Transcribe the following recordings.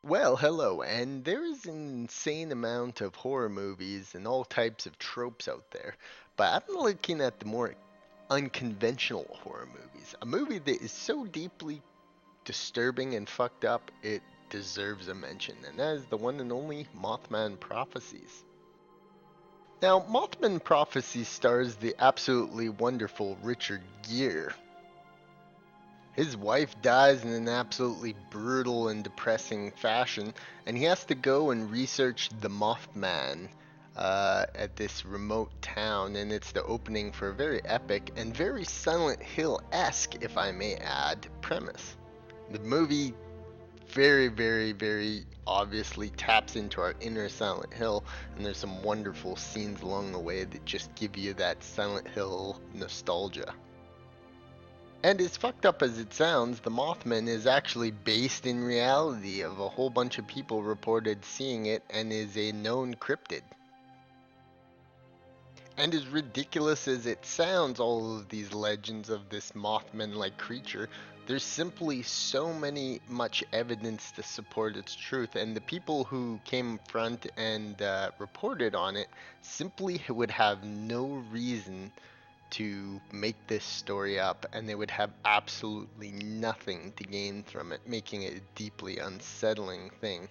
Well, hello, and there is an insane amount of horror movies and all types of tropes out there, but I'm looking at the more unconventional horror movies. A movie that is so deeply disturbing and fucked up, it deserves a mention, and that is the one and only Mothman Prophecies. Now, Mothman Prophecies stars the absolutely wonderful Richard Gere. His wife dies in an absolutely brutal and depressing fashion, and he has to go and research the Mothman at this remote town, and it's the opening for a very epic and very Silent Hill-esque, if I may add, premise. The movie very, very, very obviously taps into our inner Silent Hill, and there's some wonderful scenes along the way that just give you that Silent Hill nostalgia. And as fucked up as it sounds, the Mothman is actually based in reality of a whole bunch of people reported seeing it and is a known cryptid. And as ridiculous as it sounds, all of these legends of this Mothman-like creature, there's simply so many much evidence to support its truth, and the people who came front and reported on it simply would have no reason to make this story up, and they would have absolutely nothing to gain from it, making it a deeply unsettling thing.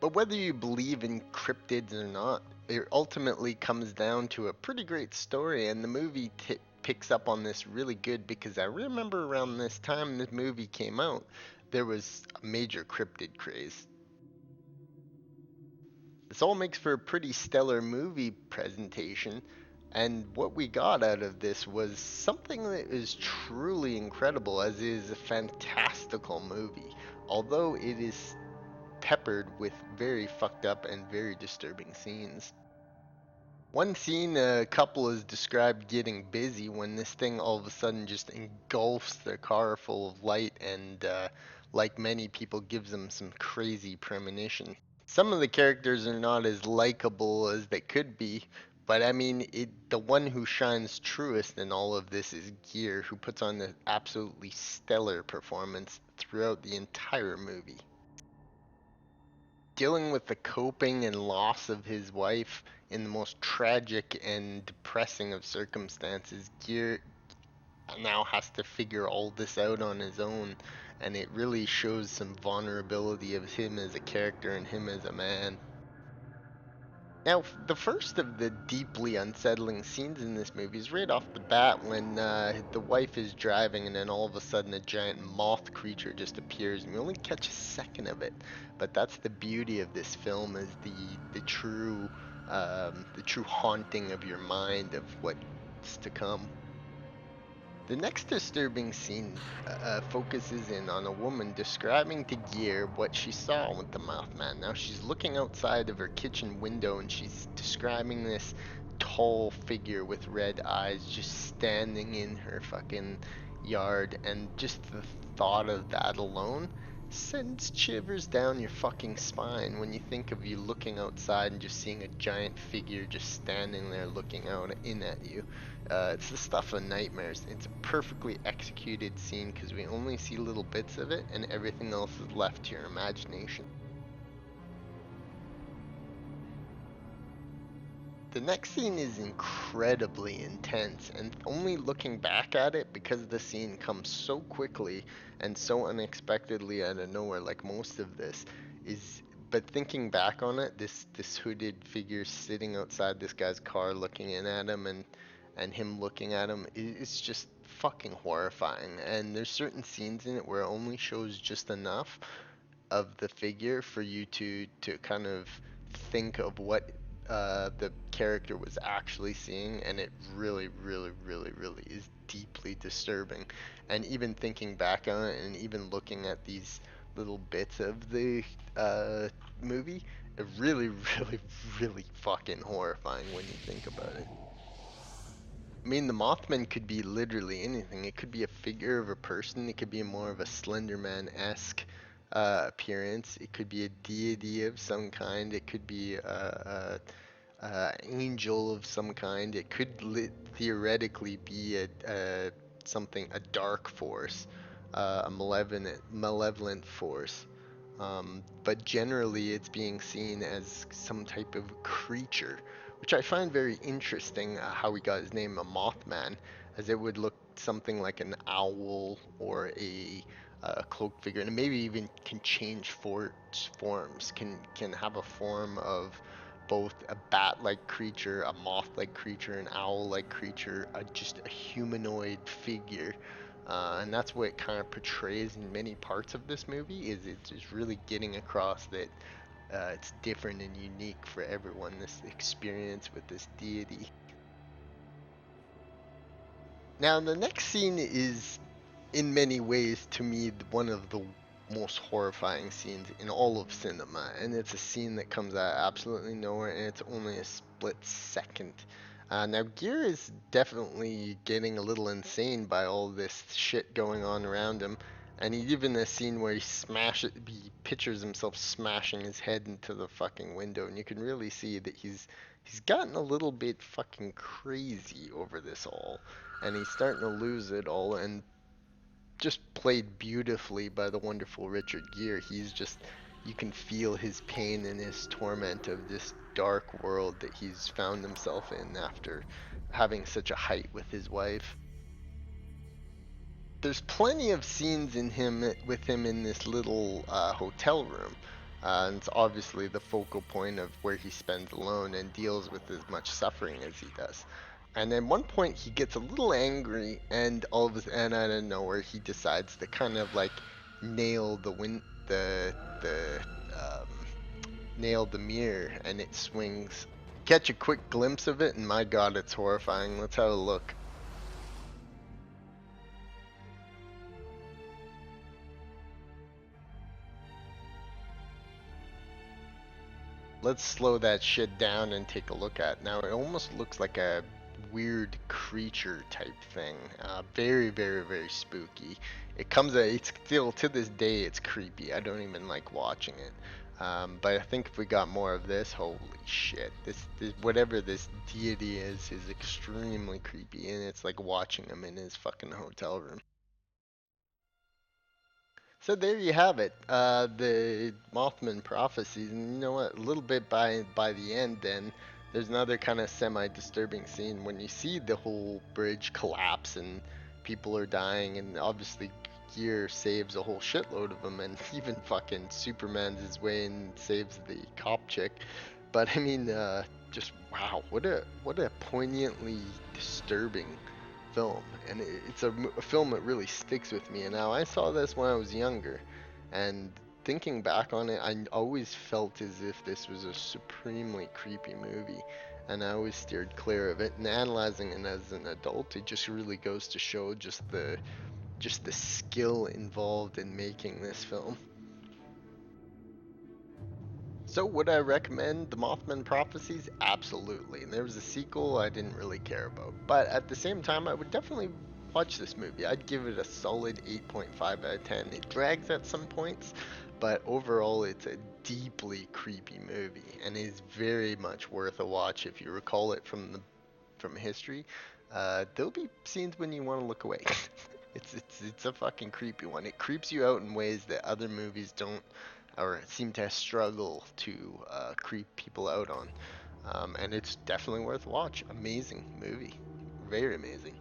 But whether you believe in cryptids or not, it ultimately comes down to a pretty great story, and the movie picks up on this really good because I remember around this time this movie came out, there was a major cryptid craze. This all makes for a pretty stellar movie presentation, and what we got out of this was something that is truly incredible, as it is a fantastical movie, although it is peppered with very fucked up and very disturbing scenes. One scene, a couple is described getting busy when this thing all of a sudden just engulfs their car full of light and, like many people, gives them some crazy premonition. Some of the characters are not as likable as they could be, but I mean, the one who shines truest in all of this is Gear, who puts on an absolutely stellar performance throughout the entire movie. Dealing with the coping and loss of his wife in the most tragic and depressing of circumstances, Gear now has to figure all this out on his own, and it really shows some vulnerability of him as a character and him as a man. Now, the first of the deeply unsettling scenes in this movie is right off the bat when the wife is driving and then all of a sudden a giant moth creature just appears and we only catch a second of it. But that's the beauty of this film, is the true haunting of your mind of what's to come. The next disturbing scene focuses in on a woman describing to Gear what she saw with the Mothman. Now she's looking outside of her kitchen window and she's describing this tall figure with red eyes just standing in her fucking yard, and just the thought of that alone sends shivers down your fucking spine when you think of you looking outside and just seeing a giant figure just standing there looking out in at you. It's the stuff of nightmares. It's a perfectly executed scene because we only see little bits of it and everything else is left to your imagination. The next scene is incredibly intense, and only looking back at it, because the scene comes so quickly and so unexpectedly out of nowhere, like most of this, is. But thinking back on it, this hooded figure sitting outside this guy's car, looking in at him, and him looking at him, it's just fucking horrifying. And there's certain scenes in it where it only shows just enough of the figure for you to kind of think of what the character was actually seeing, and it really, really, really, really is deeply disturbing. And even thinking back on it, and even looking at these little bits of the movie, it really, really, really fucking horrifying when you think about it. I mean, the Mothman could be literally anything. It could be a figure of a person. It could be more of a Slender Man-esque appearance. It could be a deity of some kind. It could be a angel of some kind. It could theoretically be a dark force, a malevolent force. But generally it's being seen as some type of creature, which I find very interesting. How he got his name, a Mothman, as it would look something like an owl or a cloaked figure, and maybe even can change forms, can have a form of both a bat-like creature, a moth-like creature, an owl-like creature, just a humanoid figure. And that's what it kind of portrays in many parts of this movie. Is it's just really getting across that it's different and unique for everyone. This experience with this deity. Now the next scene is in many ways, to me, one of the most horrifying scenes in all of cinema. And it's a scene that comes out absolutely nowhere, and it's only a split second. Now, Gear is definitely getting a little insane by all this shit going on around him. And he even a scene where he pictures himself smashing his head into the fucking window, and you can really see that he's gotten a little bit fucking crazy over this all, and he's starting to lose it all. And just played beautifully by the wonderful Richard Gere. He's just, you can feel his pain and his torment of this dark world that he's found himself in after having such a height with his wife. There's plenty of scenes in him with him in this little hotel room. And it's obviously the focal point of where he spends alone and deals with as much suffering as he does. And at one point he gets a little angry, and and out of nowhere he decides to kind of like nail the um, nail the mirror, and it swings. Catch a quick glimpse of it, and my God, it's horrifying. Let's have a look. Let's slow that shit down and take a look at it. Now it almost looks like a weird creature type thing. Very, very, very spooky. It comes at, it's still to this day it's creepy. I don't even like watching it. But I think if we got more of this, holy shit, this whatever this deity is extremely creepy, and it's like watching him in his fucking hotel room. So there you have it, the Mothman Prophecies, and you know what? A little bit by the end, then there's another kind of semi-disturbing scene when you see the whole bridge collapse and people are dying, and obviously Gear saves a whole shitload of them, and even fucking Superman's his way and saves the cop chick. But I mean, just wow, what a poignantly disturbing film, and it's a film that really sticks with me. And now I saw this when I was younger, and thinking back on it, I always felt as if this was a supremely creepy movie, and I always steered clear of it. And analyzing it as an adult, it just really goes to show just the skill involved in making this film. So would I recommend The Mothman Prophecies? Absolutely. And there was a sequel I didn't really care about. But at the same time, I would definitely watch this movie. I'd give it a solid 8.5 out of 10. It drags at some points, but overall it's a deeply creepy movie and is very much worth a watch if you recall it from history. There'll be scenes when you want to look away. It's a fucking creepy one. It creeps you out in ways that other movies don't, or seem to struggle to creep people out on. And it's definitely worth a watch. Amazing movie, very amazing.